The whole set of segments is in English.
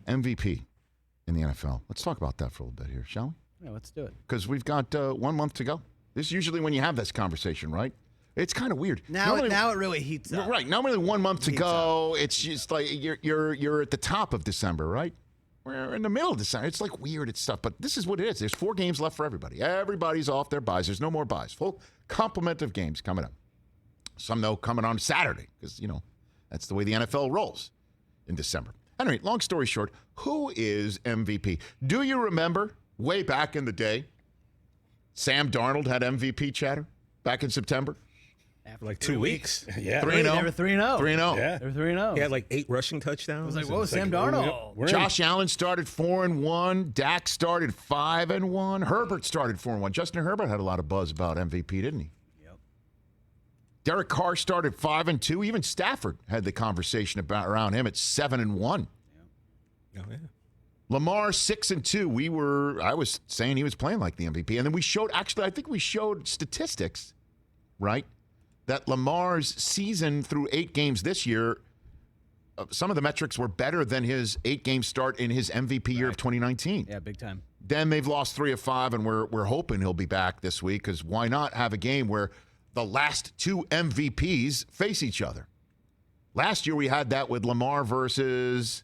MVP in the NFL. Let's talk about that for a little bit here, shall we? Yeah, let's do it. Because we've got 1 month to go. This is usually when you have this conversation, right? It's kind of weird. Now it really heats up. Right. Normally 1 month to go. It's just like you're at the top of December, right? We're in the middle of December. It's like weird stuff, but this is what it is. There's 4 games left for everybody. Everybody's off their buys. There's no more buys. Full complement of games coming up. Some, though, coming on Saturday because, that's the way the NFL rolls in December. Anyway, long story short, who is MVP? Do you remember way back in the day, Sam Darnold had MVP chatter back in September? For like 2 weeks. Yeah. 3-0. They were 3-0. 3-0. Yeah. They were 3-0. He had like 8 rushing touchdowns. I was like, whoa, Sam Darnold. Josh Allen started 4-1. Dak started 5-1. Herbert started 4-1. Justin Herbert had a lot of buzz about MVP, didn't he? Yep. Derek Carr started 5-2. Even Stafford had the conversation around him at 7-1. Oh, yeah. Lamar 6-2. I was saying he was playing like the MVP. And then I think we showed statistics, right? That Lamar's season through 8 games this year, some of the metrics were better than his 8-game start in his MVP year of 2019. Yeah, big time. Then they've lost 3 of 5, and we're hoping he'll be back this week because why not have a game where the last 2 MVPs face each other? Last year we had that with Lamar versus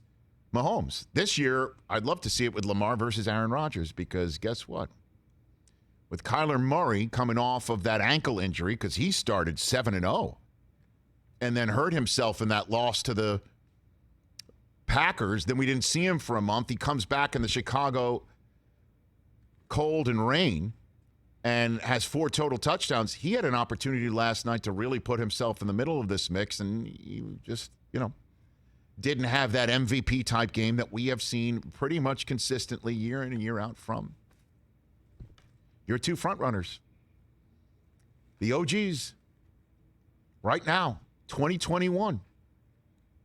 Mahomes. This year, I'd love to see it with Lamar versus Aaron Rodgers because guess what? With Kyler Murray coming off of that ankle injury because he started 7-0 and then hurt himself in that loss to the Packers. Then we didn't see him for a month. He comes back in the Chicago cold and rain and has 4 total touchdowns. He had an opportunity last night to really put himself in the middle of this mix, and he just, didn't have that MVP type game that we have seen pretty much consistently year in and year out from your 2 frontrunners. The OGs. Right now, 2021.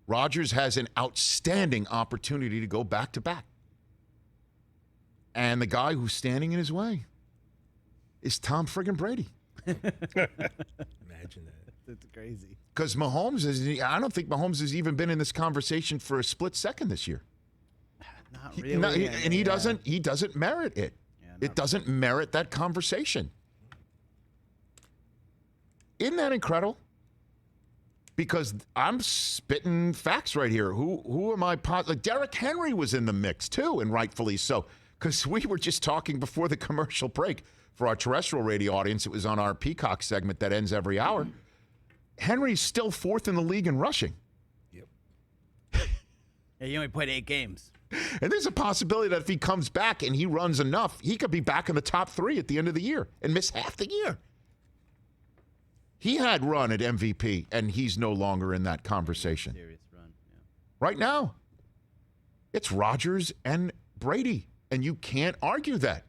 Rodgers has an outstanding opportunity to go back-to-back. And the guy who's standing in his way is Tom friggin' Brady. Imagine that. That's crazy. Because I don't think Mahomes has even been in this conversation for a split second this year. Not really. He doesn't merit it. It doesn't merit that conversation. Isn't that incredible? Because I'm spitting facts right here. Who am I? Derrick Henry was in the mix too, and rightfully so. Because we were just talking before the commercial break for our terrestrial radio audience. It was on our Peacock segment that ends every hour. Henry's still 4th in the league in rushing. Yep. Yeah, he only played 8 games. And there's a possibility that if he comes back and he runs enough, he could be back in the top 3 at the end of the year and miss half the year. He had run at MVP, and he's no longer in that conversation. Serious run, yeah. Right now, it's Rodgers and Brady, and you can't argue that.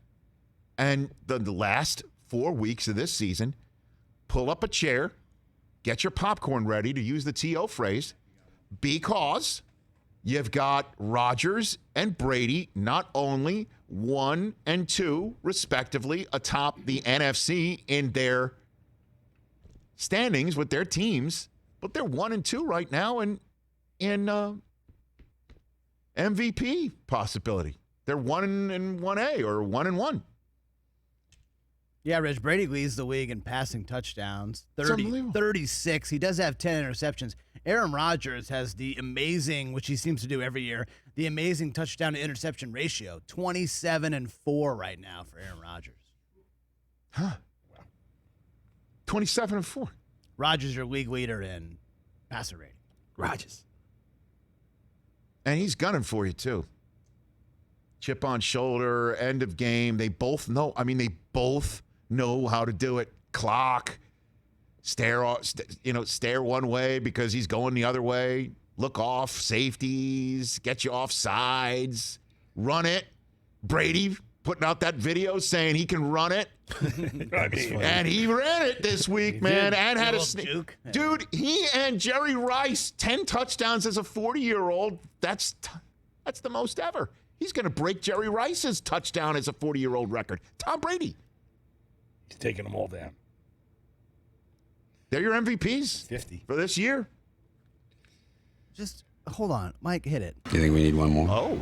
And the last 4 weeks of this season, pull up a chair, get your popcorn ready, to use the TO phrase, because you've got Rodgers and Brady not only 1 and 2, respectively, atop the NFC in their standings with their teams, but they're 1 and 2 right now in MVP possibility. They're 1 and 1A or 1 and 1. Yeah, Rich, Brady leads the league in passing touchdowns, 36. He does have 10 interceptions. Aaron Rodgers has the amazing, which he seems to do every year, the amazing touchdown to interception ratio, 27-4 right now for Aaron Rodgers. Huh. 27-4. Rodgers, your league leader in passer rating. Rodgers. And he's gunning for you, too. Chip on shoulder, end of game. They both know. They both know how to do it. Clock, stare one way because he's going the other way. Look off, safeties, get you off sides, run it. Brady putting out that video saying he can run it. And he ran it this week, man. And had a juke. Dude, he and Jerry Rice, 10 touchdowns as a 40-year-old. That's the most ever. He's going to break Jerry Rice's touchdown as a 40-year-old record. Tom Brady. He's taking them all down. They're your MVPs 50 for this year. Just Hold on, Mike, hit it. Do you think we need one more? Oh.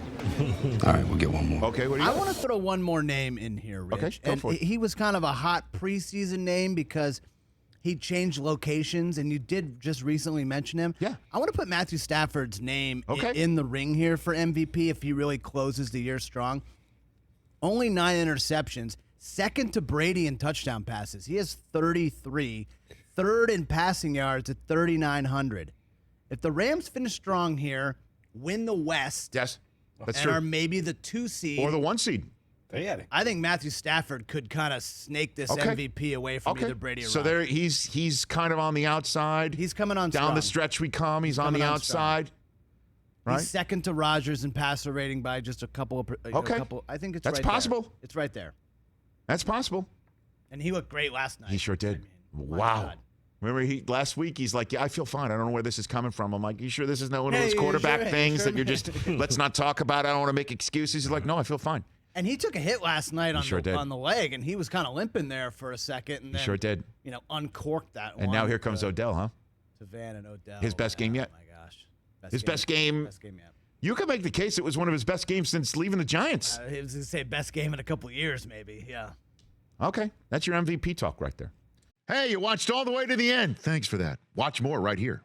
All right, we'll get one more. Okay, what do you I got? want to throw one more name in here, Rich. Okay, go and for it. He was kind of a hot preseason name because he changed locations, and you did just recently mention him. Yeah. I want to put Matthew Stafford's name Okay. in the ring here for MVP if he really closes the year strong. Only 9 interceptions, second to Brady in touchdown passes. He has 33, third in passing yards at 3,900. If the Rams finish strong here, win the West, Yes, that's and true. are maybe the 2 seed, Or the 1 seed. They had it. I think Matthew Stafford could kind of snake this Okay. MVP away from Okay. either Brady or So Rodgers. there, he's kind of on the outside. He's coming on down strong. the stretch we come. He's on coming the on outside. Right? He's second to Rodgers in passer rating by just a couple of. Okay. I think it's That's right there. possible. It's right there, That's possible. and he looked great last night. He sure did. My Wow. God. Remember, last week he's like, "Yeah, I feel fine. I don't know where this is coming from." I'm like, "You sure this is not one of Hey, those you quarterback sure- things sure, that you're man. just let's not talk about it. I don't want to make excuses." He's like, "No, I feel fine." And he took a hit last night on sure did. on the leg, and he was kind of limping there for a second, and He then sure did. Uncorked that one. And now here comes Odell, huh? to Van and Odell. His best game yet? Oh my gosh, His best game. Best game yet. You could make the case it was one of his best games since leaving the Giants. I was gonna say best game in a couple of years, maybe. Yeah. Okay, that's your MVP talk right there. Hey, you watched all the way to the end. Thanks for that. Watch more right here.